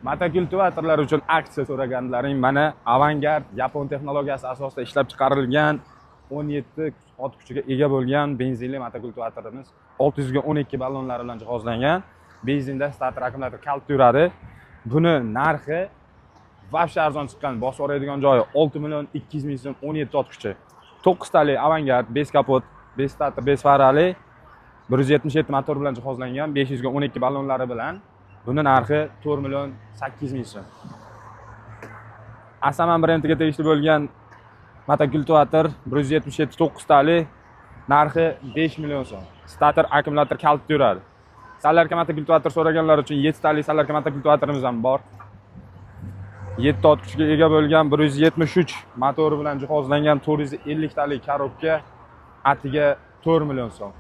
Motokultivatorlar uchun aksiya so'raganlaring mana Avangard yapon texnologiyasi asosida ishlab chiqarilgan 17 ot kuchiga ega bo'lgan benzinli motokultivatorimiz 612 ballonlari bilan jihozlangan. Benzinda starter akkumulyator kalta yuradi. Buni narxi vobshe arzon chiqqan, bosib oladigan joyi 6 million 200 ming so'm 17 ot kuchi. 9 tali Avangard 5 kapot, 5 starter, 5 farali 177 motor bilan jihozlangan 512 ballonlari bilan. Buni narxi 4 million 800 ming so'm. Asaman brendiga tegishli bo'lgan motokultivator 177 9 tali narxi 5 million so'm. Starter akkumulyator kalta yuradi. Salarka motokultivator so'raganlar uchun 7 tali salarka motokultivatorimiz ham bor. 7 ot kuchiga ega bo'lgan 173 motori bilan jihozlangan 450 tali korobka atiga 4 million so'm.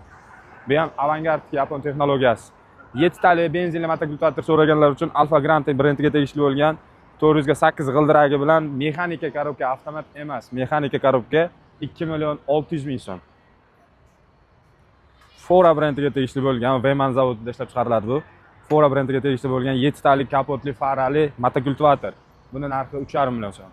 Bu ham Avangard yapon texnologiyasi. 7 tali benzinli motokultivator so'raganlar uchun Alfa Grande brendiga tegishli bo'lgan 408 g'ildiragi bilan mexanika korobka, avtomat emas, mexanika korobka 2 million 600 ming so'm. Fora brendiga tegishli bo'lgan Veyman zavodida ishlab chiqariladi bu. Fora brendiga tegishli bo'lgan 7 tali kapotli farali motokultivator. Buni narxi 3,5 million so'm.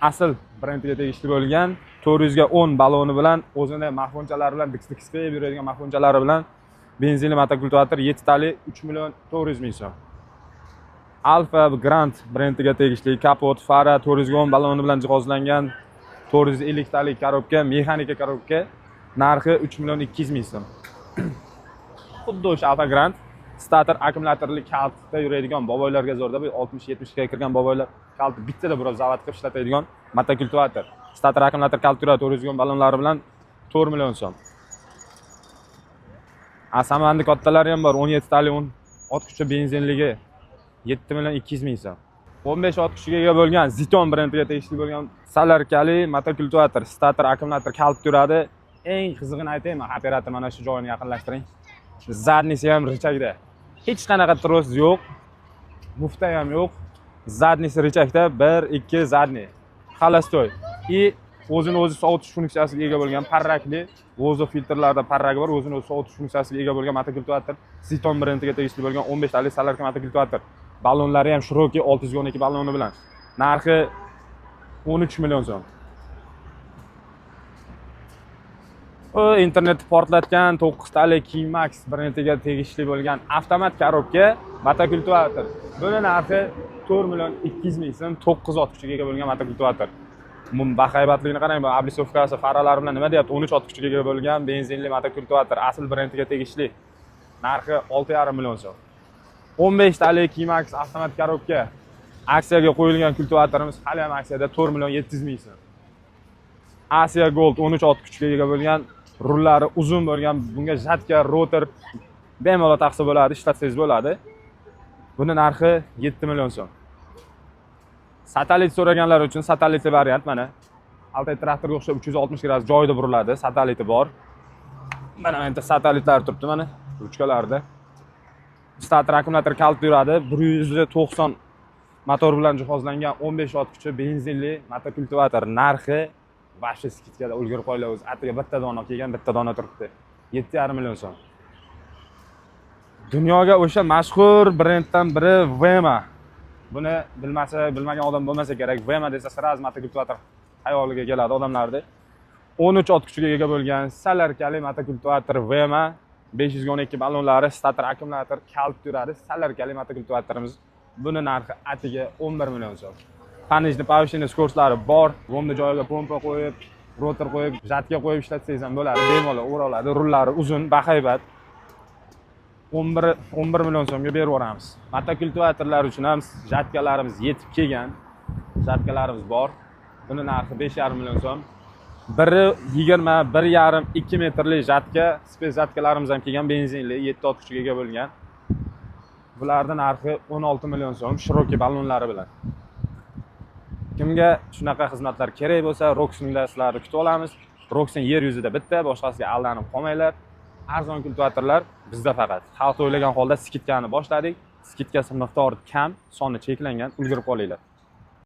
Asl brendiga tegishli bo'lgan 410 balloni bilan o'zini mahfunchalar bilan diks-diks qilib yuradigan mahfunchalari bilan benzinli motokultivator 7 tali 3 million 400 ming so'm. Alfa Grande brendiga tegishli kapot, fara 410 balloni bilan jihozlangan 450 tali korobka, mexanika korobka narxi 3 million 200 ming so'm. Xuddi o'sha Alfa Grande starter akkumulyatorli kaltda yuradigan boboylarga zo'rda, bu 60-70 ga kirgan boboylar kalti bittada biroz zavod qilib ishlatadigan motokultivator. Starter akkumulyator kalti yuradi 410 ballonlari bilan 4 million so'm. Asamanning kattalari ham bor, 17 tali 10 ot kuchi benzinligi 7 million 200 ming so'm. 15 ot kuchiga ega bo'lgan Ziton brendiga tegishli bo'lgan salarkali motokultivator, starter akkumulyator kalti yuradi. Eng qizig'ini aytayman, operator mana shu joyini yaqinlashtiring. Zadnisi ham richakda. Hech qanaqa tros yo'q. Mufta ham yo'q. Zadnisi richakda 1-2 zadni. Xalastoy. O'zini o'zi sovutish funksiyasiga ega bo'lgan parrakli, vozov filtrlarida parragi bor, o'zini o'zi sovutish funksiyasiga ega bo'lgan motokultivator. Ziton brendiga tegishli bo'lgan 15 tali salarka motokultivator. Ballonlari ham shiroki 612 balloni bilan. Narxi 13 million so'm. Internetni portlatgan 9 tali Kimax brendiga tegishli bo'lgan avtomat korobka motokultivator. Buni narxi 4 million 200 ming so'm, 9 ot kuchiga ega bo'lgan motokultivator. Bahaybatligini qarang, bu ablisovkasi, faralari bilan nima deyapti? 13 ot kuchiga ega bo'lgan benzinli motokultivator, asl brendiga tegishli. Narxi 6,5 million so'm. 15 tali Kimax avtomat korobka aksiyaga qo'yilgan kultivatorimiz hali ham aksiyada 4 million 700 ming so'm. Asia Gold 13 ot kuchiga ega bo'lgan, rullari uzun bo'lgan, bunga jatka, rotor bemalol taqsa bo'ladi, ishlatsangiz bo'ladi. Buni narxi 7 million so'm. Satelit so'raganlar uchun satelitli variant mana. Altay traktorga o'xshab 360 gradus joyida buriladi, sateliti bor. Mana endi satellitlar turibdi mana, ruchkalarda. Starter akkumulyator kalta yuradi, 190 motor bilan jihozlangan 15 ot kuchi benzinli motokultivator. Narxi vobshe skidkada ulgurib qo'ylar o'zi. Atiga bitta dona kelgan, bitta dona turibdi. 7,5 million so'm. Dunyoga o'sha mashhur brenddan biri Vema. Buni bilmagan odam bo'lmasa kerak. Vema desa sraz motokultivator hayoliga keladi odamlarda. 13 ot kuchiga ega bo'lgan salarkali motokultivator Vema 512 ballonlari, starter akkumulyator kalta yuradi. Salarkali motokultivatorimiz. Buni narxi atiga 11 million so'm. Panejni повышение скоросtlari bor. Bomba joyiga pompa qo'yib, rotor qo'yib, jatka qo'yib ishlatsangiz ham bo'ladi. Bemalol o'ra oladi. Rullari uzun, bahaybat. 11 million so'mga berib yuboramiz. Motokultivatorlar uchun ham jatkalarimiz yetib kelgan. Jatkalarimiz bor. Buni narxi 5,5 million so'm. Biri 20, 1,5-2 metrli jatka, spes jatkalarimiz ham kelgan, benzinli, 7 ot kuchiga ega bo'lgan. Bularning narxi 16 million so'm, shiroki ballonlari bilan. Kimga shunaqa xizmatlar kerak bo'lsa, Roxinda sizlarni kutib olamiz. Roxin yer yuzida bitta, boshqasiga aldanib qolmanglar. Arzon kultivatorlar bizda faqat. Xalq o'ylagan holda skidkani boshladik. Skidkasi miqdori kam, soni cheklangan, ulgurib qolinglar.